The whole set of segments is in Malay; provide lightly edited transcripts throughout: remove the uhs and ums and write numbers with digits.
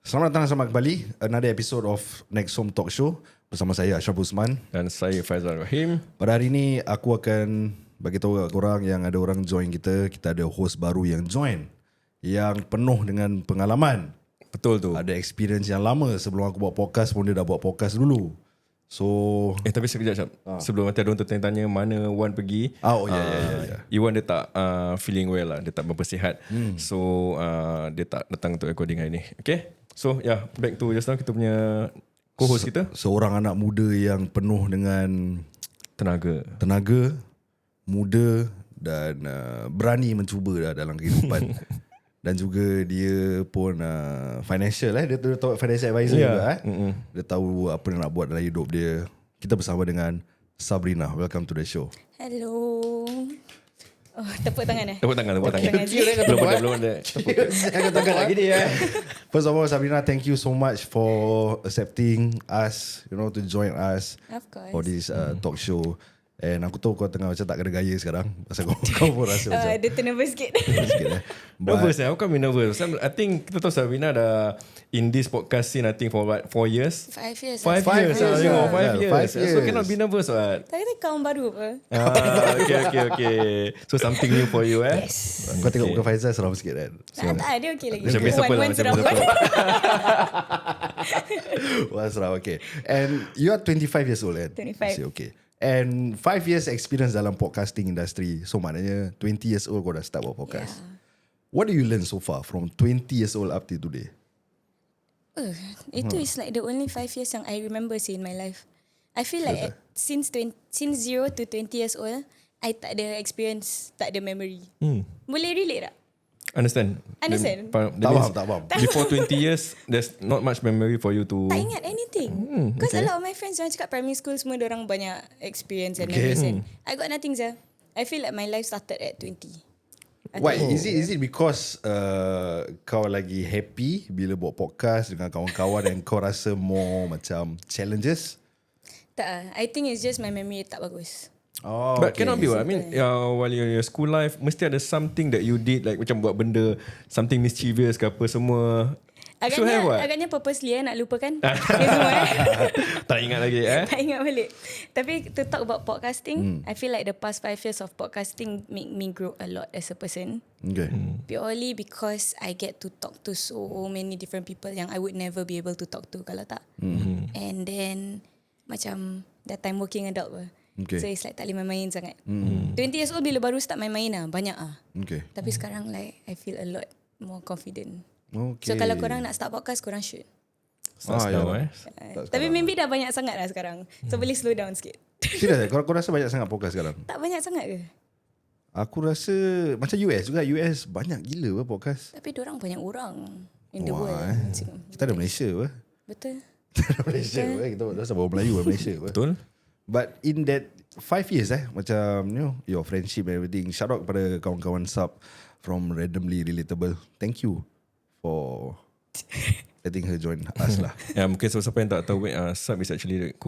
Selamat datang sama kembali another episode of Next Home Talk Show bersama saya Ashraf Usman dan saya Faizal Rahim. Pada hari ini aku akan bagi tahu kat korang yang ada orang join kita. Kita ada host baru yang join, yang penuh dengan pengalaman. Betul tu. Ada experience yang lama. Sebelum aku buat podcast pun dia dah buat podcast dulu. So tapi sekejap sebelum nanti ada orang tanya mana Wan pergi. Ya. Iwan dia tak feeling well lah. Dia tak bersihat. So dia tak datang untuk recording hari ni. Okay. So back to just now kita punya co-host kita. Seorang anak muda yang penuh dengan tenaga, muda dan berani mencuba dalam kehidupan. Dan juga dia pun financial dia tahu financial advisor juga Dia tahu apa dia nak buat dalam hidup dia. Kita bersama dengan Sabrina. Welcome to the show. Hello. Oh, tepuk tangan Tepuk tangan. Belum ada. Tepuk tangan lagi dia. First of all, Sabrina, thank you so much for accepting us, to join us Of course. for this talk show. And aku tahu kau tengah macam tak kena gaya sekarang. Pasal kau pun rasa macam Dia nervous sikit. Nervous How come you nervous? I think kita tahu Sabrina dah in this podcast scene I think for what, 4 years? 5 years. 5 years. 5 years. So cannot be nervous what? Tapi kawan baru apa? Okay. So something new for you Yes. Kau tengok muka Faizal seram sikit kan. Tak, dia okey lagi. Macam biasa pun lah. Wah, seram. Okay. And you are 25 years old kan? 25. Okay. And 5 years experience dalam podcasting industry. So maknanya 20 years old kau dah start buat podcast. Yeah. What do you learn so far from 20 years old up to today? Itu is like the only 5 years yang I remember in my life. I feel like since 0 to 20 years old, I tak ada experience, tak ada memory. Boleh relate tak? Understand. Tak faham. Before 20 years, there's not much memory for you to... Tak ingat anything. Because a lot of my friends orang cakap primary school semua orang banyak experience and memories. I got nothing sah. I feel like my life started at 20. Why? Is it because kau lagi happy bila buat podcast dengan kawan-kawan dan kau rasa more macam challenges? Tak, I think it's just my memory tak bagus. Oh, But cannot be what? I mean, while you're in your school life, mesti ada something that you did, like macam buat benda, something mischievous ke apa semua. Agaknya purposely nak lupakan semua. Tak ingat lagi Tak ingat balik. Tapi to talk about podcasting, I feel like the past 5 years of podcasting make me grow a lot as a person. Okay. Purely because I get to talk to so many different people yang I would never be able to talk to kalau tak. And then macam that time working adult pun. Okay. So it's like tak boleh main-main sangat. 20 years old bila baru start main-main banyak Okay. Tapi sekarang like I feel a lot more confident. Okay. So kalau korang nak start podcast, korang should. Start Tapi maybe dah banyak sangat lah sekarang. So boleh slow down sikit. Serius kau rasa banyak sangat podcast sekarang? Tak banyak sangat ke? Aku rasa macam US juga. US banyak gila podcast. Tapi diorang banyak orang in the world. Kita ada Malaysia apa? Betul. Kita ada Malaysia apa? Kita rasa bawa Melayu Malaysia apa? Betul. But in that 5 years macam your friendship and everything, shout out kepada kawan-kawan sub from Randomly Relatable. Thank you for letting her join us lah. Mungkin siapa yang tak tahu, Sub is actually the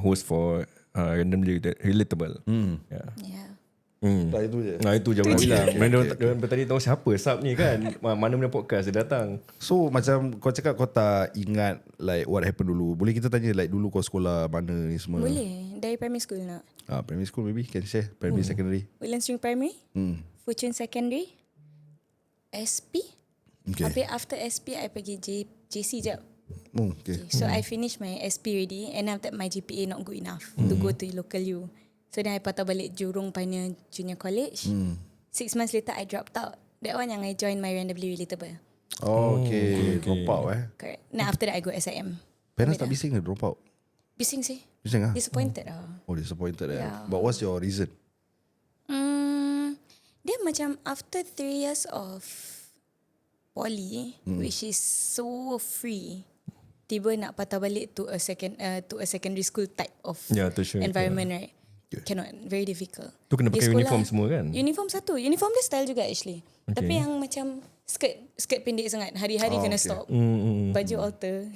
host for Randomly Relatable. Yeah. Itu je. Itu je orang bilang. Mereka tadi tahu siapa Sub ni kan. Mana podcast dia datang. So macam kau cakap kau tak ingat like what happened dulu. Boleh kita tanya like dulu kau sekolah mana ni semua? Boleh. Dari primary school nak? Primary school maybe can share. Primary, secondary. Woodlands Ring Primary. Fortune Secondary. SP. Okay. Habis after SP, I pergi JC jap. Okay. So I finished my SP already. And after that my GPA not good enough to go to local U. So then I patah balik Jurong Pioneer Junior College. 6 months later I dropped out. That one yang I joined my Randomly Relatable. Okay. Drop out Correct. Now after that I go SIM. Parents tak bising ke drop out? Bising sih. Bising Disappointed Oh, disappointed Yeah. But what's your reason? Dia macam after 3 years of poly, which is so free, tiba nak patah balik to a secondary school type of environment, right? Cannot, very difficult. Tu kena pakai uniform semua kan? Uniform satu. Uniform dia style juga actually. Tapi yang macam skirt pendek sangat. Hari-hari kena stop. Baju alter.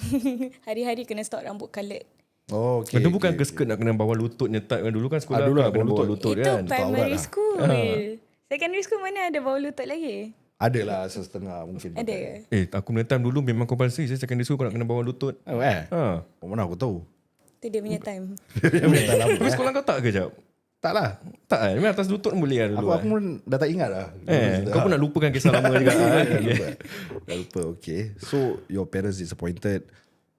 Hari-hari kena stop, rambut coloured. Okay. Itu bukan ke skirt nak kena bawah lutut nyetat kan? Dulu kan sekolah dulu kena bawah lutut Itu kan? primary school. Secondary school mana ada bawah lutut lagi? Ada lah setengah mungkin. Ada ke? Aku punya time dulu memang compulsory saya secondary school kau nak kena bawah lutut. Mana aku tahu. Tu dia punya time. Tapi sekolah kau tak ke Jap? Tak lah. Tak kan? Memang atas lutut boleh lah dulu. Aku pun dah tak ingat lah. Kau pun nak lupakan kisah lama juga. Dah lupa. Okay. So your parents disappointed.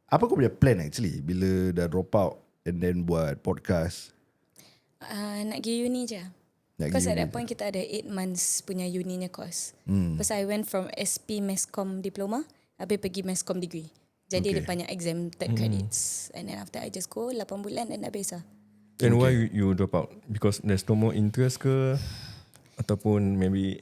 Apa kau punya plan actually bila dah drop out and then buat podcast? Nak pergi uni je. Because at that point kita ada 8 months punya uni-nya course. Because I went from SP Masscom diploma, habis pergi Masscom degree. Jadi ada banyak exam third credits. And then after I just go 8 bulan dan dah habis lah. And why you drop out? Because there's no more interest ke? Ataupun maybe...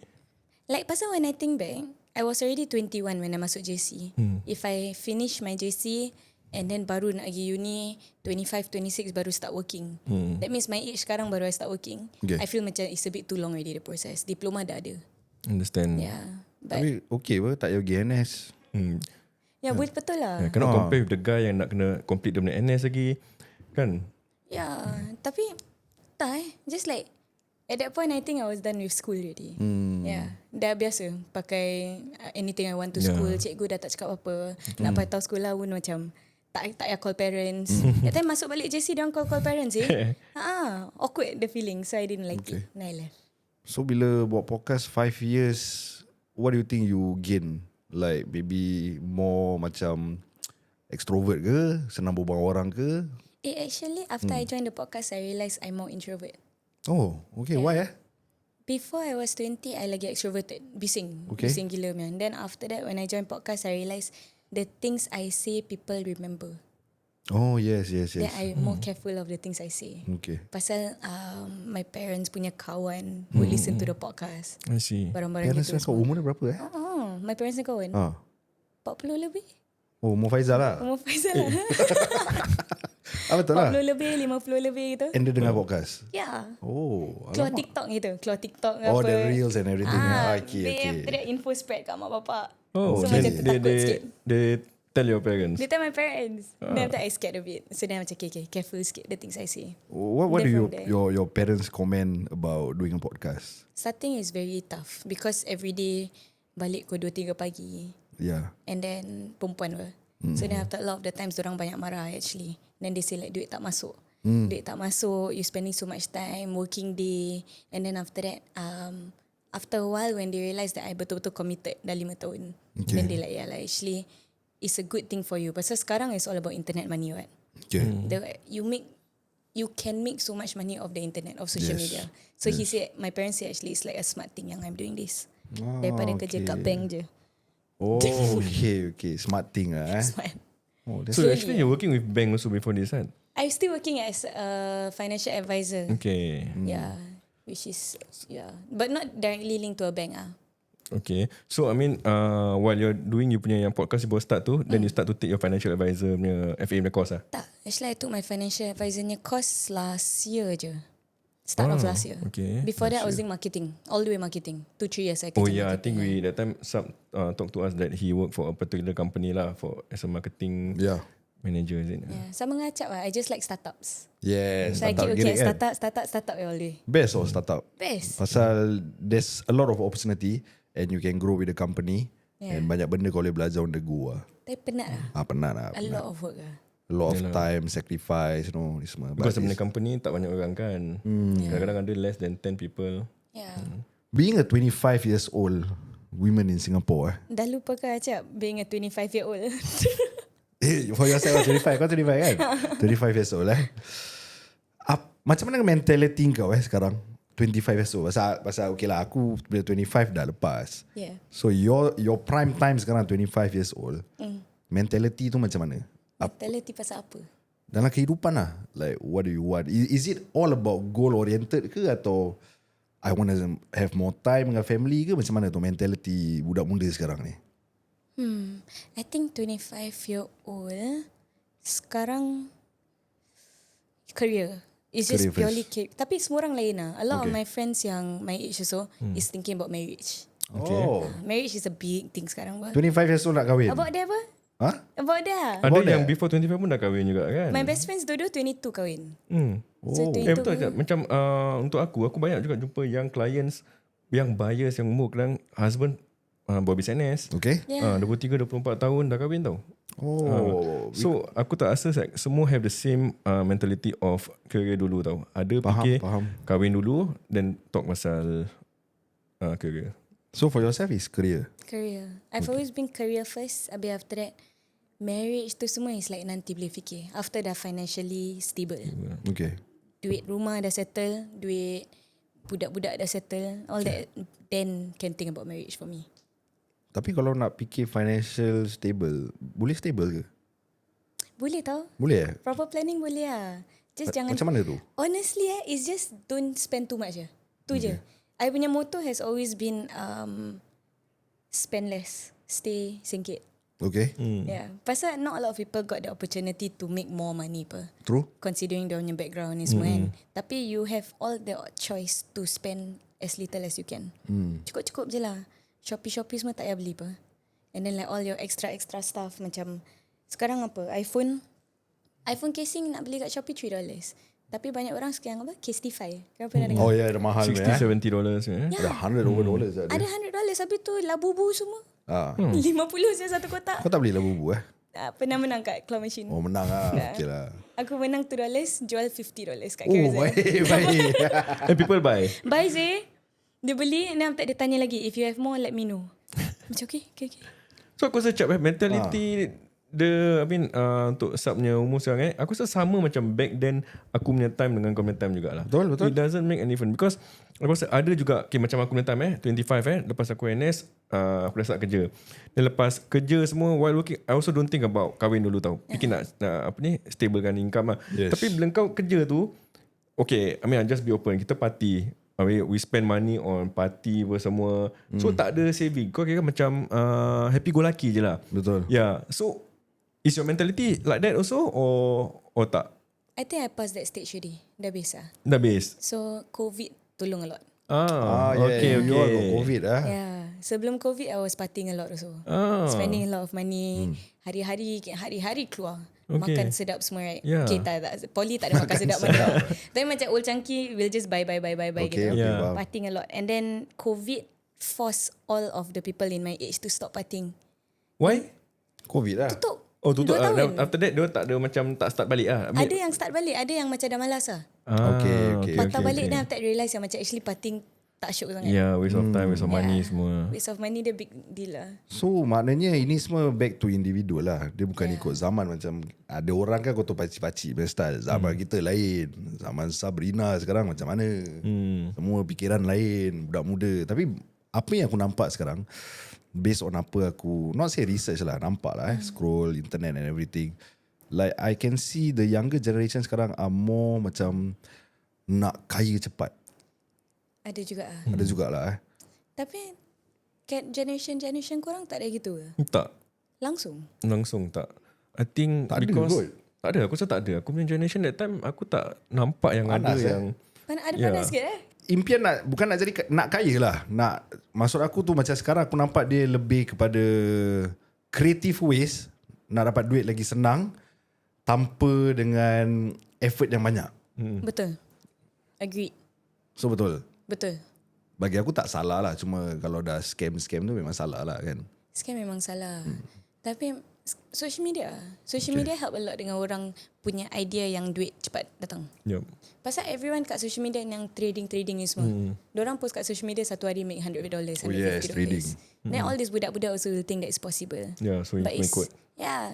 Like pasal when I think back, I was already 21 when I masuk JC. If I finish my JC and then baru nak pergi uni, 25, 26 baru start working. That means my age sekarang baru I start working. I feel macam it's a bit too long already the process. Diploma dah ada. Understand. Yeah. But Tapi okay apa? Tak payah pergi NS. betul lah. Cannot compare with the guy yang nak kena complete dia punya NS lagi. Kan? Tapi tak just like at that point I think I was done with school already. Dah biasa pakai anything I want to school. Cikgu dah tak cakap apa. Nak patau sekolah pun macam tak payah call parents. That time masuk balik JC dia call parents awkward the feeling. So I didn't like it. And I left. So bila buat podcast 5 years, what do you think you gain? Like maybe more macam extrovert ke? Senang berbual orang ke? Actually after I joined the podcast I realised I'm more introvert. Oh, okay. Why Before I was 20, I lagi extroverted. Bising. Bising gila man. Then after that, when I joined podcast, I realised the things I say, people remember. Oh, yes. Then I'm more careful of the things I say. Okay. Pasal my parents punya kawan who listen to the podcast. I see. Barang-barang Parents gitu. kau umur dia berapa My parents ni kawan. 40 lebih. Oh, Umur Faizal lah. Umur Faizal lah. Betul lah. 40 lebih, 50 lebih gitu. And dia dengar podcast. Yeah. Oh, Keluar TikTok gitu. Keluar TikTok Oh, apa. the reels and everything. Okay. After that info spread kat mak bapak. Oh, So then macam takut sikit. they tell your parents. They tell my parents. Then after I scared a bit. So then macam okay, careful sikit the things I say. What do Then from your parents comment about doing a podcast? Starting is very tough because every day balik pukul 2-3 pagi. Yeah. And then perempuan apa. So then after a lot of the times orang banyak marah actually. Then they say like duit tak masuk. Duit tak masuk, you spending so much time, working day. And then after that, after a while when they realise that I betul-betul committed dah 5 tahun. Then they like, actually it's a good thing for you. Pasal sekarang is all about internet money, right? Okay. You can make so much money off the internet, of social media. So he said, my parents say actually it's like a smart thing yang I'm doing this. Daripada kerja kat bank je. Oh, okay. Smart thing lah. Smart. Oh, that's So actually you're working with bank also before this, kan? I'm still working as a financial advisor. Okay. Yeah, which is but not directly linked to a bank Okay. So I mean, while you're doing you punya yang podcast you baru start tu, then you start to take your financial advisor punya FA punya course lah. Tak, actually I took my financial advisornya course last year je. Start of last year. Okay. Before that I was doing marketing, all the way marketing. 2-3 years I Oh kerja yeah, I marketing. think we that time Sab talked to us that he worked for a particular company lah for as a marketing manager, is it? Yeah, sama dengan Acap lah. I just like startups. Yes. So I keep looking at startup all day. Best startup. Best. Pasal there's a lot of opportunity and you can grow with the company. And banyak benda kau boleh belajar on the go lah. Tapi penat lah. Penat lah. A lot of work lah. A lot of time, sacrifice, ni semua. Because sebenarnya company tak banyak orang kan. Kadang-kadang ada less than 10 people. Yeah. Being a 25 years old women in Singapore Dah lupa ke Acap being a 25-year-old? for yourself 25, kau 25 kan? 25 years old macam mana mentality kau sekarang 25 years old? Pasal okay lah, aku bila 25 dah lepas. So your prime time sekarang 25 years old. Mentality tu macam mana? Mentality pasal apa? Dalam kehidupan lah. Like what do you want? Is it all about goal oriented ke, atau I want to have more time dengan family ke? Macam mana tu mentality budak muda sekarang ni? I think 25-year-old sekarang career. It's just Career purely first. Tapi semua orang lain lah. A lot of my friends yang my age also is thinking about marriage. Marriage is a big thing sekarang. 25 years old nak kahwin? About that apa? About that. Ada yang before 25 pun dah kahwin juga kan? My best friends dua-dua 22 kahwin. So Betul je. Macam untuk aku banyak juga jumpa yang clients, yang buyers yang umur kadang husband baru habis NS. Okay. 23-24 tahun dah kahwin tau. So aku tak rasa semua have the same mentality of career dulu tau. Ada fikir kahwin dulu then talk pasal career. So for yourself is career? Career. I've always been career first. Habis after that, marriage tu semua is like nanti boleh fikir. After dah financially stable. Okay. Duit rumah dah settle. Duit budak-budak dah settle. All that, then can think about marriage for me. Tapi kalau nak fikir financial stable, boleh stable ke? Boleh tau. Boleh Proper planning boleh lah. Just jangan. Macam mana tu? Honestly it's just don't spend too much je. Tu je. I punya motto has always been spend less, stay singkit. Okay. Yeah. Pasal not a lot of people got the opportunity to make more money per. True. Considering dia punya background ni semua kan. Tapi you have all the choice to spend as little as you can. Cukup-cukup je lah. Shopee semua tak payah beli apa. And then like all your extra stuff macam sekarang apa iPhone casing nak beli kat Shopee $3. Tapi banyak orang sekarang apa case T5. Kau pernah dengar? Oh ya, dah mahal $60-70 Ada $100 Ada $100 habis tu labubu semua. 50 je satu kotak. Kau tak beli labubu Pernah menang kat claw machine. Oh menang lah. Okay lah. Aku menang $2, jual $50 kat Oh Carousel. baik. And people buy. Buy je. Dia beli, and after dia tanya lagi, if you have more, let me know. Macam okay. So aku rasa cap mentality untuk Sab punya umur sekarang aku rasa sama macam back then aku punya time dengan kau punya time jugalah. Betul. It doesn't make any difference because aku rasa ada juga macam aku punya time 25 lepas aku NS aku dah start kerja. Dan lepas kerja semua while working I also don't think about kahwin dulu tau. Fikir nak stablekan income lah. Yes. Tapi bila kau kerja tu okay, I just be open. Kita party. We spend money on party semua. So tak ada saving. Kau kira macam happy go lucky je lah. Betul. Yeah. So is your mentality like that also or tak? I think I passed that stage already. Dah biasa. Dah base. So COVID tolong a lot. Okay. You all got COVID Yeah. Sebelum COVID I was partying a lot also. Spending a lot of money. Hari-hari keluar. Okay. Makan sedap semua right. Yeah. Okay, tak Poly tak ada makan sedap mana. Tapi macam old chunky we'll just buy gitu. Yeah. Partying a lot. And then COVID forced all of the people in my age to stop partying. Why? COVID lah. Tutup. Tutup 2 tahun. After that dia tak ada macam tak start balik lah. Ada yang start balik, ada yang macam dah malas lah. Okay. Patah balik then after that realise yang macam actually partying tak syuk sangat. Yeah, waste of time, waste of money semua. Waste of money dia big deal lah. So maknanya ini semua back to individual lah. Dia bukan ikut zaman macam ada orang kan kotor pacik-pacik punya style. Zaman kita lain. Zaman Sabrina sekarang macam mana. Semua fikiran lain. Budak muda. Tapi apa yang aku nampak sekarang based on apa aku not say research lah. Nampak lah scroll internet and everything. Like I can see the younger generation sekarang are more macam nak kaya cepat. Ada juga lah. Ada jugalah Tapi kat generation korang tak ada gitu ke? Tak. Langsung tak. I think tak because ada kot. Tak ada. Aku rasa tak ada. Aku punya generation that time aku tak nampak yang Panas, ada yang panas sikit impian bukan nak jadi nak kaya lah. Maksud aku tu macam sekarang aku nampak dia lebih kepada creative ways nak dapat duit lagi senang tanpa dengan effort yang banyak. Betul. Agreed. So betul. Bagi aku tak salah lah. Cuma kalau dah scam tu memang salah lah kan. Scam memang salah. Tapi social media help a lot dengan orang punya idea yang duit cepat datang. Yep. Pasal everyone kat social media yang trading ni semua. Diorang post kat social media satu hari make $100, $150. Oh yes, trading. Then all these budak-budak also will think that it's possible. Yeah, so But ikut.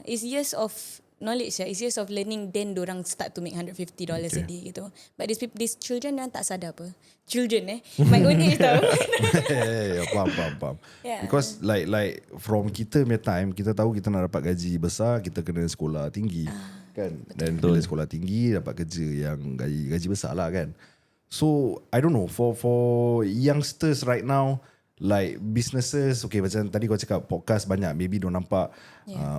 it's years of knowledge it's years of learning, then dorang start to make $150 a day gitu. But these children dorang tak sadar apa. Children my own age tau. Faham. Because like from kita punya time, kita tahu kita nak dapat gaji besar, kita kena sekolah tinggi kan. Dan bila sekolah tinggi dapat kerja yang gaji besar lah kan. So I don't know for youngsters right now, like businesses, okay macam tadi kau cakap podcast banyak, maybe diorang nampak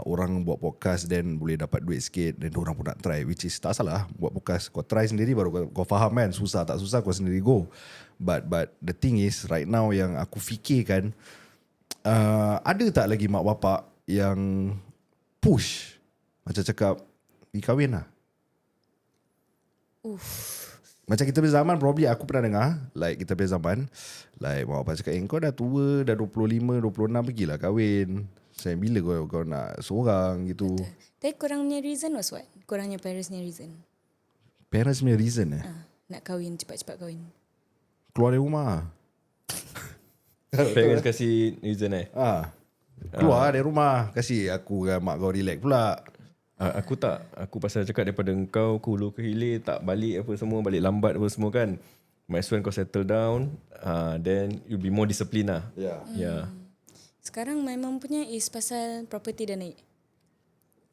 orang buat podcast then boleh dapat duit sikit, then diorang pun nak try, which is tak salah buat podcast. Kau try sendiri baru kau faham kan, susah tak susah kau sendiri go. But the thing is right now yang aku fikirkan, ada tak lagi mak bapak yang push macam cakap pergi kahwin lah. Macam kita punya zaman, probably aku pernah dengar, like kita punya zaman, like mak bapak cakap, kau dah tua, dah 25, 26, pergilah kahwin. Sayang bila kau nak seorang gitu. Betul. Tapi korang punya reason was what? Korang punya parents punya reason? Parents punya reason Nak kahwin, cepat-cepat kahwin. keluar dari rumah. Parents kasih reason Keluar dari rumah, kasih aku dengan mak kau relax pula. Aku tak. Aku pasal cakap daripada engkau ke hulu ke hilir, tak balik apa semua, balik lambat apa semua kan. Might as well kau settle down, then you'll be more disciplined lah. Yeah. Sekarang my mom punya is pasal property dah naik.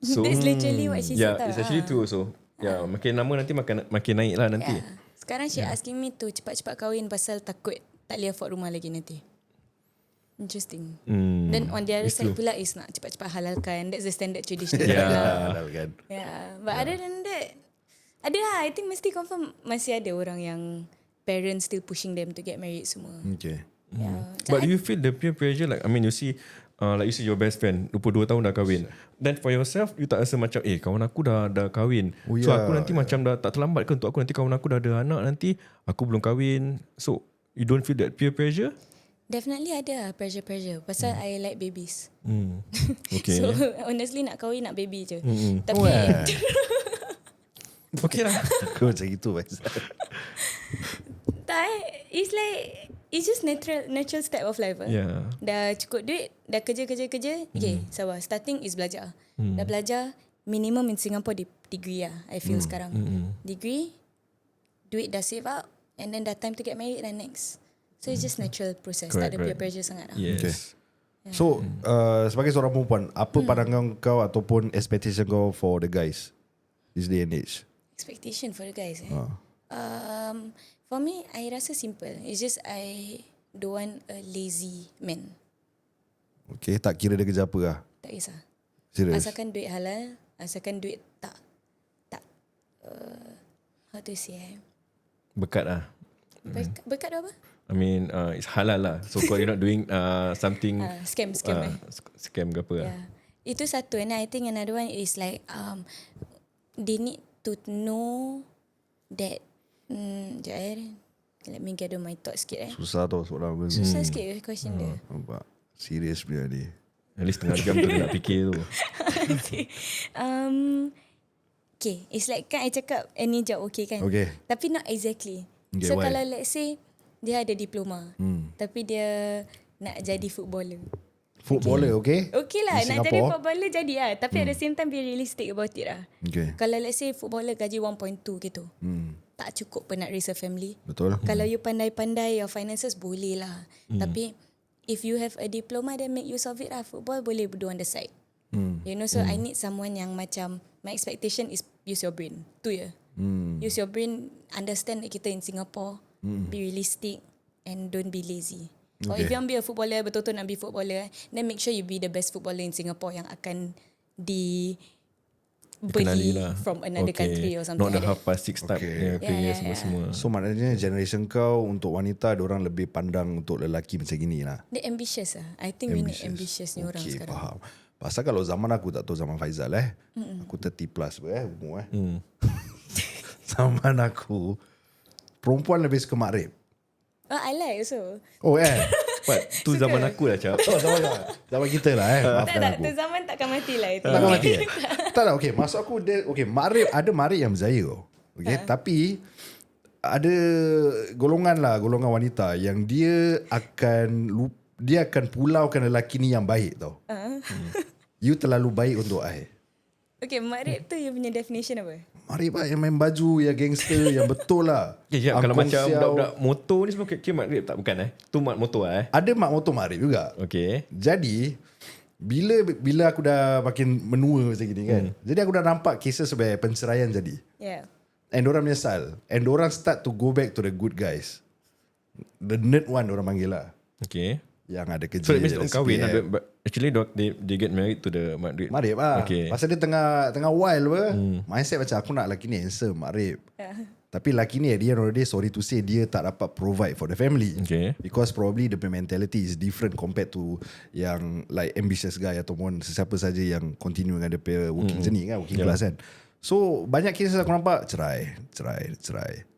So, that's literally what she said. Yeah, it's actually true also. Yeah, makin lama nanti makin naik lah nanti. Yeah. Sekarang she asking me to cepat-cepat kahwin pasal takut tak boleh afford rumah lagi nanti. Interesting. Then on the other side pula is nak cepat-cepat halalkan. That's the standard tradition. Halalkan. Yeah. But other than that, ada lah. I think mesti confirm masih ada orang yang parents still pushing them to get married semua. Okay. Yeah. But do you feel the peer pressure? Like, I mean, you see, like you see your best friend 22 tahun dah kahwin. Then for yourself, you tak rasa macam, kawan aku dah kahwin. So aku nanti macam dah tak terlambat ke untuk aku nanti kawan aku dah ada anak nanti, aku belum kahwin. So you don't feel that peer pressure? Definitely ada lah pressure. Pasal I like babies. Okay. So honestly nak kahwin nak baby je. Tapi okay lah. Aku macam gitu. tak, it's like it's just natural step of life. Yeah. Dah cukup duit, dah kerja. Okay, sabar. Starting is belajar. Dah belajar minimum in Singapore degree lah. I feel sekarang. Degree, duit dah save up, and then dah time to get married and next. So it's just natural process. Tak ada peer pressure sangat lah. Yes. Okay. So sebagai seorang perempuan, apa pandangan kau ataupun expectation kau for the guys this day and age? Expectation for the guys for me, I rasa simple. It's just I don't want a lazy man. Okay, tak kira dia kerja apa lah? Tak kisah. Serius? Asalkan duit halal, asalkan duit tak how to say Berkat lah. Berkat apa? I mean, it's halal lah. So you're not doing something Scam scam ke apa lah. Yeah. Itu satu. And I think another one is like they need to know that let me gather my thoughts sikit. Susah tau soalan. Susah sikit question dia. Nampak? Serius punya ni. At least tengah jam tu dia nak fikir tu. Okay, it's like kan I cakap any job okay kan? Okay. Tapi not exactly. Okay, So why? kalau let's say dia ada diploma, tapi dia nak jadi footballer. Footballer, okay? Okay lah, Di nak jadi Singapore? footballer jadi lah. Tapi at the same time be realistic about it lah. Okay. Kalau let's say footballer gaji 1.2 gitu, tak cukup pun nak raise a family. Betul. Kalau you pandai-pandai your finances boleh lah. Tapi if you have a diploma then make use of it lah. Football boleh do on the side. You know, so I need someone yang macam my expectation is use your brain. Tu ya. Use your brain, understand that kita in Singapore, be realistic and don't be lazy. Or if you want to be a footballer, betul-betul nak be footballer, then make sure you be the best footballer in Singapore yang akan beli lah from another country or something. Not the like that. half past 6 type. Yeah. Semua. So maknanya generation kau untuk wanita, diorang lebih pandang untuk lelaki macam gini lah. Dia ambitious lah. I think we need ambitious ni orang sekarang. Faham. Pasal kalau zaman aku, tak tahu zaman Faizal aku 30 plus umur Zaman aku, perempuan lebih suka makrib. Oh, I like also. Oh Tu zaman aku lah, Cap. Oh, zaman kita lah maafkan Tak, aku. tu zaman takkan mati lah itu. Takkan mati Tak, okay, maksud aku dia, okay, makrib, ada makrib yang berjaya okay, tapi ada golongan wanita yang dia akan pulaukan lelaki ni yang baik tau. You terlalu baik untuk I. Okay, makrib tu you punya definition apa? Makrib lah yang main baju, yang gangster, yang betul lah. Kalau macam budak-budak motor ni semua kira makrib tak, bukan Tu mak motor Ada mak motor makrib juga. Okay. Jadi bila aku dah makin menua macam gini kan, jadi aku dah nampak kisah sebagai penceraian jadi. Yeah. And orang menyesal. And orang start to go back to the good guys. The nerd one orang panggil lah. Okay. Yang ada kerja. So it means orang kahwin. Actually they get married to the makrib. Makrib lah. Okay. Pasal dia tengah wild mindset macam aku nak lelaki ni handsome, makrib. Tapi laki ni at the end of the day, sorry to say, dia tak dapat provide for the family. Okay. Because probably the mentality is different compared to yang like ambitious guy ataupun sesiapa saja yang continue dengan dia working journey kan, working class kan. So banyak kes aku nampak cerai.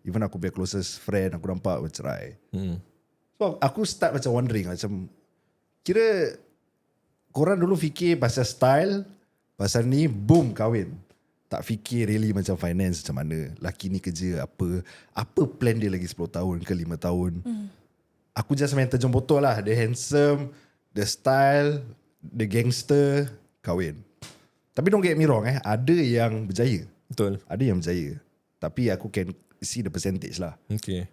Even aku punya closest friend aku nampak cerai. So aku start macam wondering, macam kira korang dulu fikir pasal style, pasal ni boom kahwin. Tak fikir really macam finance macam mana, laki ni kerja apa plan dia lagi 10 tahun ke 5 tahun. Aku just main terjun botol lah, the handsome, the style, the gangster, kahwin. Tapi don't get me wrong, ada yang berjaya. Betul. Ada yang berjaya. Tapi aku can see the percentage lah. Okay.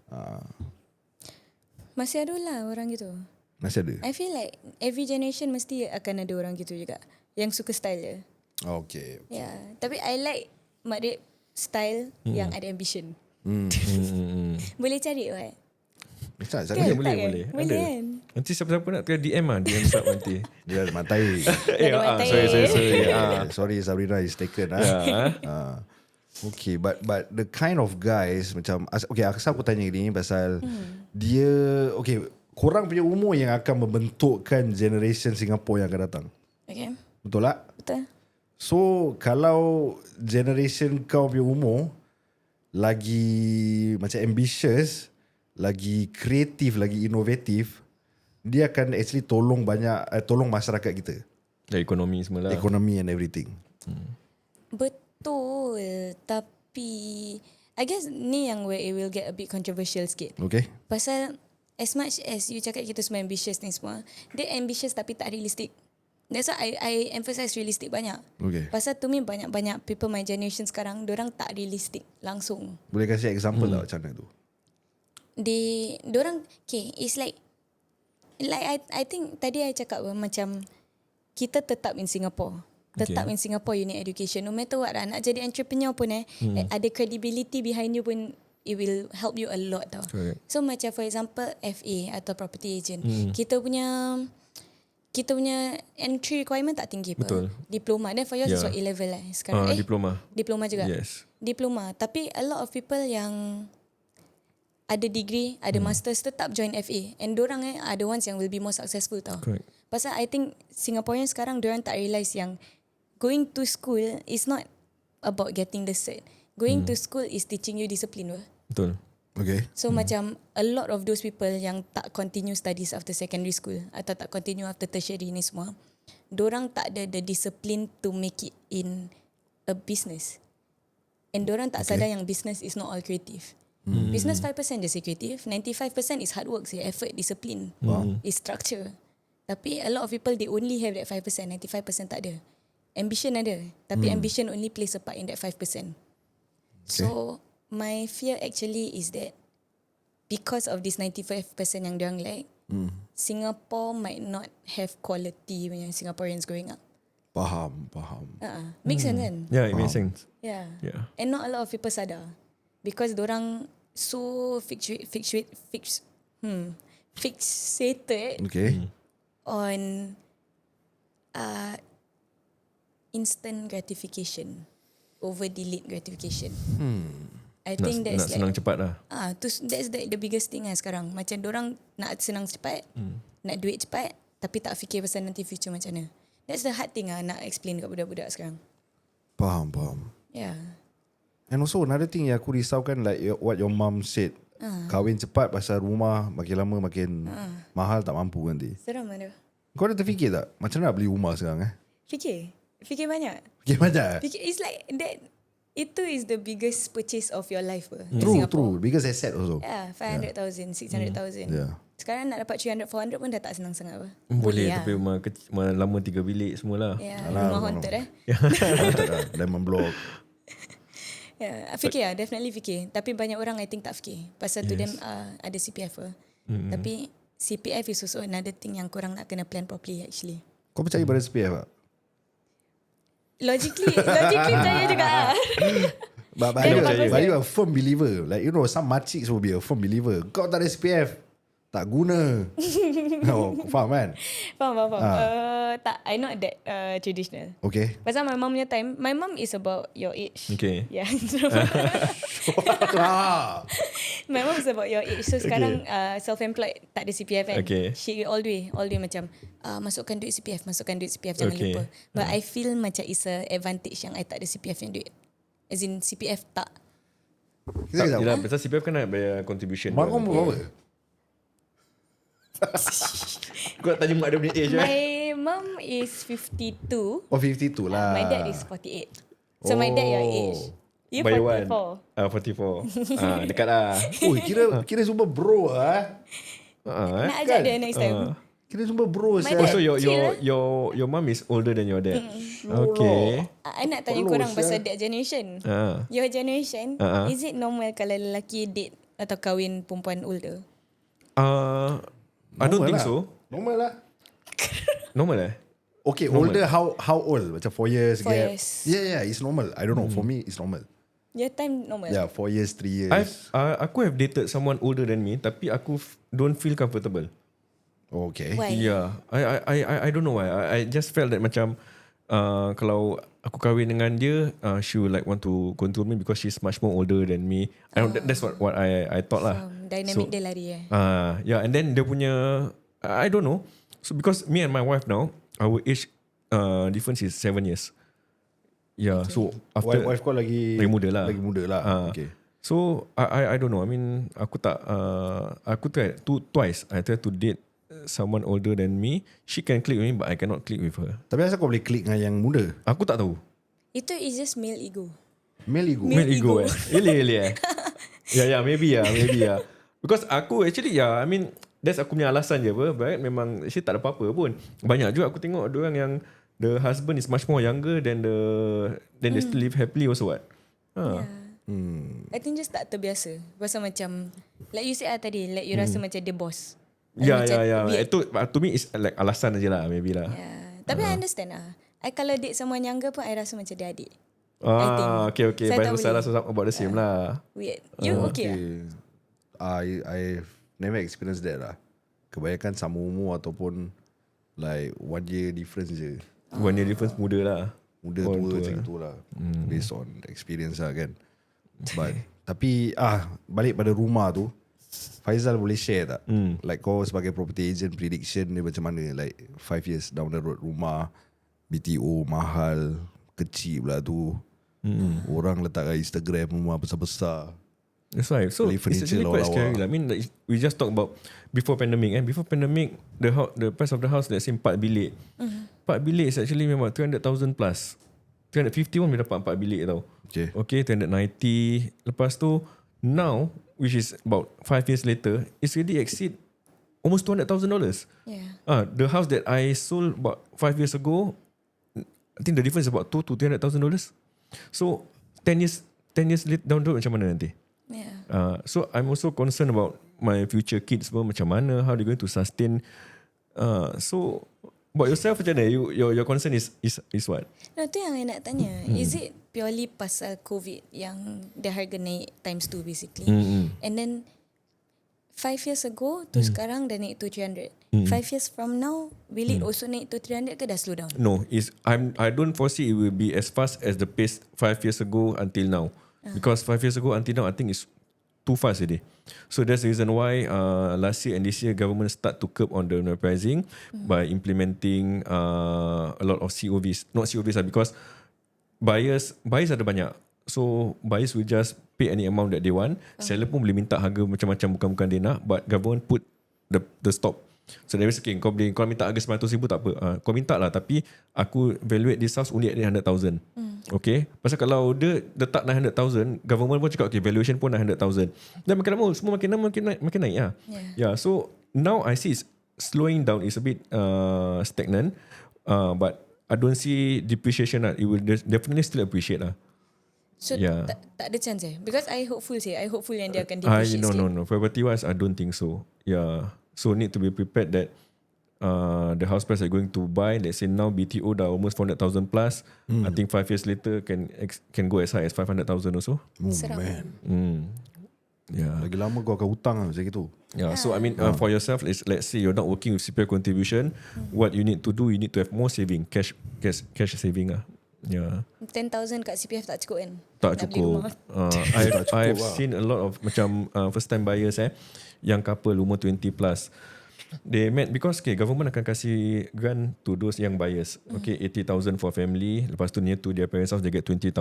Masih ada lah orang gitu. Masih ada. I feel like every generation mesti akan ada orang gitu juga, yang suka style dia. Okay. Yeah, tapi I like mak dia style yang ada ambition. Boleh cari what? Bisa Kan? saya Boleh. Boleh Ada. kan? Nanti siapa-siapa nak try DM lah. DM sub nanti. dia ada matai. Matai. Sorry Sabrina is taken. Okay, but the kind of guys macam, okay, asal aku tanya ni pasal dia, okay, korang punya umur yang akan membentukkan generation Singapore yang akan datang. Okay. Betul tak? Betul. So kalau generation kau punya umur lagi macam ambitious, lagi kreatif, lagi inovatif, dia akan actually tolong masyarakat kita. Ekonomi semua lah. Ekonomi and everything. Betul. Tapi I guess ni yang where it will get a bit controversial sikit. Okay. Pasal as much as you cakap kita semua ambitious ni semua, dia ambitious tapi tak realistic. That's why I emphasize realistic banyak. Okay. Pasal to me banyak people my generation sekarang, diorang tak realistic langsung. Boleh kasih example lah macam mana tu? Diorang, okay, it's like I think tadi I cakap macam kita tetap in Singapore. Tetap in Singapore, you need education. No matter what, nak jadi entrepreneur pun ada credibility behind you pun, it will help you a lot tau. Correct. So macam for example FA atau property agent, kita punya entry requirement tak tinggi pun. Betul. Diploma. Then for yours is what, A-level lah sekarang. Diploma juga. Yes. Diploma. Tapi a lot of people yang ada degree, ada masters tetap join FA. And dorang are the ones yang will be more successful tau. Correct. Pasal I think Singaporean sekarang dorang tak realise yang going to school is not about getting the cert. Going to school is teaching you discipline. Betul. Okay. So macam a lot of those people yang tak continue studies after secondary school atau tak continue after tertiary ni semua, dorang tak ada the discipline to make it in a business. And dorang tak sadar yang business is not all creative. Business 5% je creative, 95% is hard work, effort, discipline, is structure. Tapi a lot of people, they only have that 5%, 95% tak ada. Ambition ada, tapi ambition only plays a part in that 5%. So my fear actually is that because of this 95% yang diorang like, Singapore might not have quality when Singaporeans growing up. Faham. Makes sense kan? Yeah, it makes sense. Yeah. Yeah. And not a lot of people sadar. Because dorang so fixated on instant gratification over delayed gratification. I think that's nak senang cepat lah. That's the biggest thing lah sekarang. Macam dorang nak senang cepat, nak duit cepat, tapi tak fikir pasal nanti future macam mana. That's the hard thing lah nak explain kat budak-budak sekarang. Faham. Yeah. And also another thing yang aku risaukan, like what your mom said, kahwin cepat pasal rumah makin lama makin mahal, tak mampu nanti. Seram ada. Kau dah terfikir tak macam mana nak beli rumah sekarang? Fikir banyak. It's like that. Itu is the biggest purchase of your life. True. Biggest asset also. Yeah, 500,000, 600,000. Yeah. Sekarang nak dapat 300, 400 pun dah tak senang sangat apa. Boleh lah. tapi rumah lama 3 bilik semualah. Yeah, rumah haunted Diamond block. Yeah, fikir lah, definitely fikir. Tapi banyak orang I think tak fikir. Pasal to them ada CPF lah. Tapi CPF is also another thing yang korang nak kena plan properly actually. Kau percaya pada CPF tak? Logically percaya juga lah. But you are a firm believer. Like you know, some makciks will be a firm believer. Kau tak ada CPF, tak guna. Faham kan? Faham. tak, I not that traditional. Okay. Pasal my mom punya time, my mom is about your age. Okay. Yeah. My mom is about your age. So sekarang self-employed, tak ada CPF kan. Okay. She all the way macam masukkan duit CPF, jangan lupa. But I feel macam it's a advantage yang I tak ada CPF yang duit. As in CPF tak. Yelah, pasal CPF kan nak bayar contribution. Mak kau berapa? Kau nak tanya mak dia punya age. My mom is 52. Oh, 52 lah. My dad is 48. So my dad your age. You By 44. 44. Dekat lah. Oh, kira super bro lah. Nak ajak dia next time. Kira super bro. My Oh, dad so chill. your mom is older than your dad. Okay. I nak tanya korang pasal that generation. Your generation, is it normal kalau lelaki date atau kahwin perempuan older? I don't think lah. so. Normal lah. Normal eh? Okay, older how old? Macam 4 years 4 gap. years. Yeah, it's normal. I don't know. For me, it's normal. Your time normal. Yeah, 4 years, 3 years. Aku have dated someone older than me, tapi aku don't feel comfortable. Okay. Why? Yeah, I don't know why. I just felt that macam kalau aku kahwin dengan dia, she would like want to control me because she's much more older than me. That's what I thought lah. Dynamic dia lari Yeah, and then dia punya I don't know. So because me and my wife now, our age difference is 7 years. Yeah, okay. So after Wife kau lagi muda lah. Lagi muda lah. Okay. So I don't know. I mean, aku tried twice. I tried to date someone older than me. She can click with me, but I cannot click with her. Tapi asal kau boleh klik dengan yang muda? Aku tak tahu. Itu is just male ego. Male ego. Male ego. Really Yeah, maybe. Because aku actually I mean that's aku punya alasan je apa. But memang actually tak ada apa-apa pun. Banyak juga aku tengok ada orang yang the husband is much more younger than they still live happily also what. Yeah. I think just tak terbiasa. Pasal macam like you said tadi, like you rasa macam the boss. Yeah. Itu to me is like alasan aje lah, maybe lah. Yeah. Tapi I understand lah. I kalau date someone younger pun I rasa macam dia adik. Okay. Saya tak Vice versa lah, boleh. so about the same lah. Weird. You okay lah? I've never experienced that lah. Kebanyakan sama umur ataupun like 1 year difference je. 1 year difference muda lah. Muda tua macam tu lah. Based on experience lah kan. But tapi balik pada rumah tu, Faizal boleh share tak? Like kau sebagai property agent, prediction dia macam mana? Like 5 years down the road, rumah BTO mahal, kecil pula tu. Orang letak kat Instagram rumah besar-besar. That's right. So it's actually quite scary lah. I mean, like, we just talk about before pandemic. Before pandemic, the price of the house, let's say 4 bilik. 4 bilik is actually memang 300,000 plus. 350 pun boleh dapat 4 bilik tau. Okay, 390. Lepas tu, now, which is about 5 years later, it's already exceed almost $200,000. Yeah. The house that I sold about 5 years ago, I think the difference is about $200,000 to $300,000. So 10 years down the road macam mana nanti? Yeah. So I'm also concerned about my future kids pun macam mana, how they going to sustain. So about yourself macam mana? Your concern is what? No, tu yang I nak tanya. Is it purely pasal COVID yang the harga naik times 2 basically? And then 5 years ago to sekarang dah naik to 300. 5 years from now, will it also naik to 300 ke dah slow down? No, I don't foresee it will be as fast as the pace 5 years ago until now. Because 5 years ago until now, I think it's too fast already. So that's the reason why last year and this year government start to curb on the pricing by implementing a lot of COVs. Not COVs lah, because buyers ada banyak. So buyers will just pay any amount that they want. Seller pun boleh minta harga macam-macam bukan dia nak, but government put the stop. So there is okay, kau minta harga 900,000 tak apa. Kau minta lah, tapi aku valuate this house only at 100,000. Okay. Pasal kalau dia letak 900,000, government pun cakap okay, valuation pun 900,000. Dan makin lama semua makin naik lah. Yeah. So now I see it's slowing down. It's a bit stagnant. But I don't see depreciation lah. It will definitely still appreciate lah. So tak ada chance Because I hopeful yang dia akan depreciate sikit. No. Property wise, I don't think so. Yeah. So need to be prepared that the house price are going to buy. Let's say now BTO dah almost 400,000 plus. I think 5 years later can go as high as 500,000 also. Seram. Lagi lama kau akan hutang lah macam itu. So I mean for yourself, let's say you're not working with CPF contribution, what you need to do, you need to have more saving, cash saving lah. 10,000 kat CPF tak cukup kan? Tak cukup. I've seen a lot of macam first time buyers yang couple umur 20 plus. They met because government akan kasih grant to those young buyers. 80,000 for family. Lepas tu near to their parents' house they get 20,000.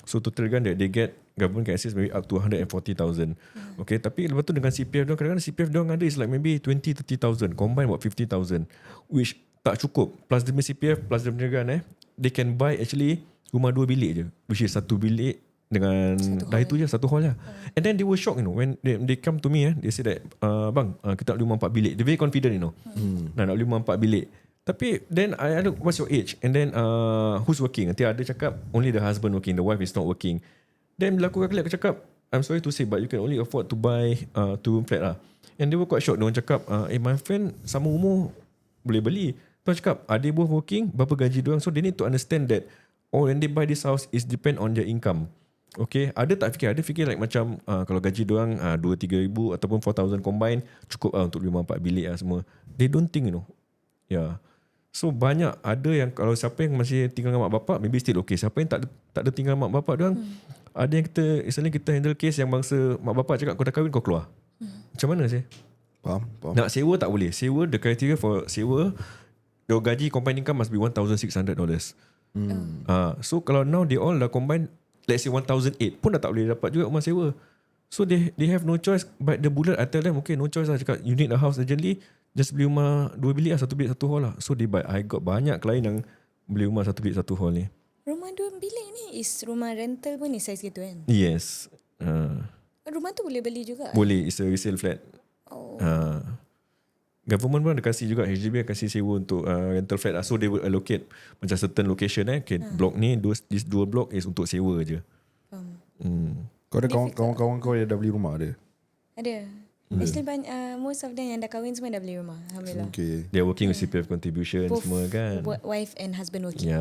So total grant that they get, government can assist maybe up to 140,000. Tapi lepas tu dengan CPF dia, kadang-kadang CPF dia ada is like maybe 20-30,000, combine about 50,000, which tak cukup. Plus dia CPF plus dia grant they can buy actually rumah 2 bilik je, which is 1 bilik dengan dah itu je, 1 hall lah. And then they were shocked, when they come to me, they say that bang, kita nak beli rumah 4 bilik. They very confident, nak beli rumah 4 bilik. Tapi then I look, what's your age? And then who's working? Nanti ada cakap only the husband working, the wife is not working. Then bila aku calculate, aku cakap, I'm sorry to say but you can only afford to buy 2-room flat lah. And they were quite shocked. Dia orang cakap, my friend sama umur boleh beli. Dia cakap, are they both working? Berapa gaji dia orang? So they need to understand that when they buy this house is depend on their income. Ada tak fikir? Ada fikir like macam kalau gaji diorang 2-3 ribu ataupun 4,000 combine cukup untuk 5-4 bilik lah semua. They don't think, So banyak ada yang kalau siapa yang masih tinggal dengan mak bapak maybe still okay. Siapa yang tak ada tinggal dengan mak bapak diorang, ada yang kita handle case yang bangsa mak bapak cakap kau dah kahwin kau keluar. Macam mana sih? Faham. Nak sewa tak boleh. Sewa, the criteria for sewa, your gaji combined income must be $1,600. So kalau now they all dah combine, let's say 1,008 pun dah tak boleh dapat juga rumah sewa. So they have no choice. But the bulan I tell them, okay, no choice lah. Cakap you need a house urgently, just beli rumah 2 bilik lah, 1 bilik 1 hall lah. So they buy. I got banyak klien yang beli rumah 1 bilik 1 hall ni. Rumah 2 bilik ni is rumah rental pun ni size gitu kan? Yes. Rumah tu boleh beli juga? Boleh, it's a resale flat. Government pun ada kasih juga, HDB kasih sewa untuk rental flat lah. So they will allocate macam certain location blok ni, this 2 blok is untuk sewa je. Kau ada kawan-kawan kau yang dah beli rumah ada? Ada. Actually most of them yang dah kahwin semua dah beli rumah, alhamdulillah. They are working with CPF contribution both semua kan. Wife and husband working.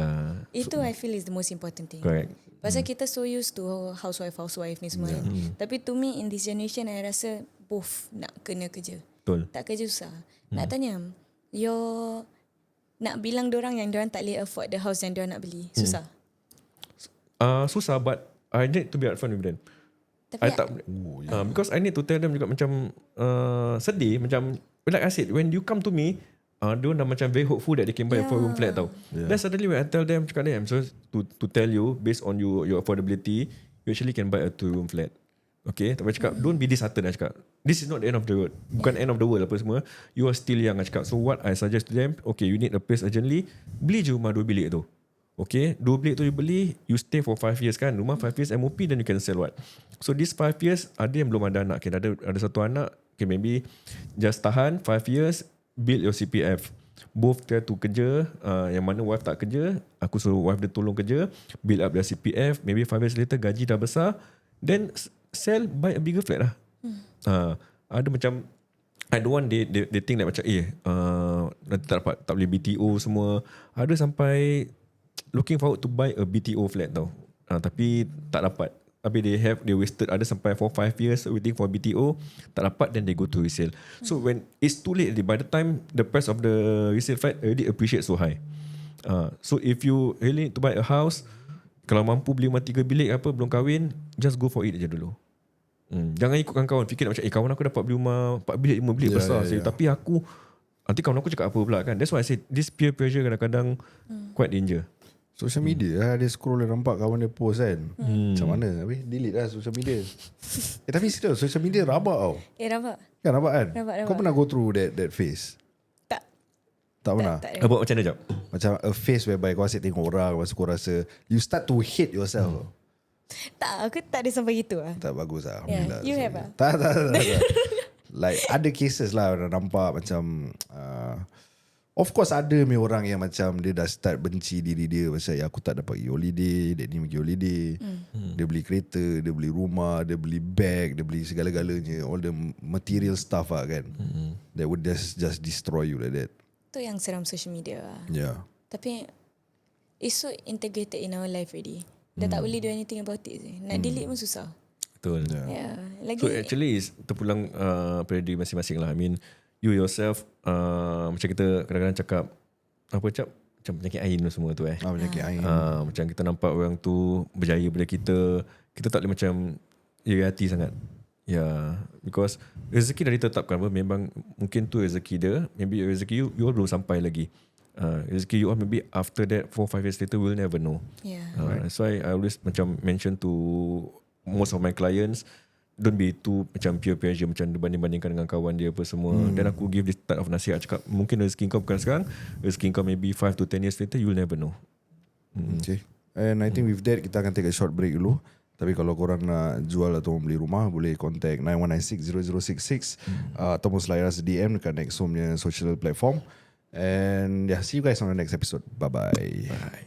Itu I feel is the most important thing. Correct. Pasal kita so used to housewife ni semua kan. Tapi to me in this generation I rasa both nak kena kerja. Betul. Tak kerja susah. Nak tanya, nak bilang diorang yang diorang tak boleh afford the house yang diorang nak beli, susah? Susah, but I need to be upfront with them. Tapi because I need to tell them juga macam sedih, macam like I said, when you come to me, diorang dah macam very hopeful that they can buy a 4-room flat tau. Then suddenly when I tell them, cakap I'm sorry to tell you, based on your affordability, you actually can buy a 2-room flat. Tapi cakap, don't be disheartened. I cakap, this is not the end of the road. Bukan end of the world apa semua. You are still young. I cakap, so what I suggest to them, you need a place urgently, beli je rumah 2 bilik tu. 2 bilik tu you beli, you stay for 5 years kan. Rumah 5 years MOP, then you can sell what. So this 5 years, ada yang belum ada anak. Ada satu anak, maybe just tahan 5 years, build your CPF. Both try to kerja, yang mana wife tak kerja, aku suruh wife dia tolong kerja, build up their CPF, maybe 5 years later gaji dah besar, then sell, buy a bigger flat lah. Ada macam I don't want they think that macam nanti tak boleh BTO semua. Ada sampai looking forward to buy a BTO flat tau. Tapi tak dapat. Tapi they wasted, ada sampai 4-5 years waiting for BTO, tak dapat, then they go to resale. So when it's too late, by the time the price of the resale flat already appreciate so high. So if you really need to buy a house, kalau mampu beli rumah 3 bilik apa belum kahwin, just go for it je dulu. Jangan ikutkan kawan. Fikir nak macam kawan aku dapat beli rumah 4 bilik 5 bilik besar. Tapi aku, nanti kawan aku cakap apa pula kan. That's why I say this peer pressure kadang-kadang quite danger. Social media lah, dia scroll dan nampak kawan dia post kan. Macam mana? Habis delete lah social media. Tapi serius, social media rabak tau. Rabak. Kan rabak kan? Rabak. Kau pernah go through that phase? Tak pernah? Buat macam mana jap? Macam a phase whereby kau asyik tengok orang, masa kau rasa you start to hate yourself. Tak, aku tak ada sampai gitu lah. Tak bagus lah. Alhamdulillah. You have lah? Tak. Like ada cases lah orang nampak macam of course ada orang yang macam dia dah start benci diri dia pasal aku tak dapat pergi holiday, dia ni pergi holiday. Dia beli kereta, dia beli rumah, dia beli bag, dia beli segala-galanya, all the material stuff lah kan. That would just destroy you like that. Tu yang seram social media lah. Yeah. Tapi it's so integrated in our life already. Dah tak boleh do anything about it. Nak delete pun susah. Betul. Lagi So actually is terpulang pada diri masing-masing lah. I mean you yourself macam kita kadang-kadang cakap macam penyakit ain semua tu penyakit ain. Macam kita nampak orang tu berjaya pada kita tak boleh macam iri hati sangat. Because rezeki dah ditetapkan. Memang mungkin tu rezeki dia. Maybe rezeki you all belum sampai lagi. Rezeki you all maybe after that 4-5 years later we'll never know. That's why I always macam mention to most of my clients, don't be too macam peer pressure, macam banding-bandingkan dengan kawan dia apa semua. Dan aku give this type of nasihat, cakap mungkin rezeki kau bukan sekarang, rezeki kau maybe 5 to 10 years later, you'll never know. Okay. And I think with that kita akan take a short break dulu. Tapi kalau korang nak jual atau beli rumah, boleh contact 9196-0066 ataupun slide us DM dekat Nexo punya social platform. And see you guys on the next episode. Bye-bye. Bye.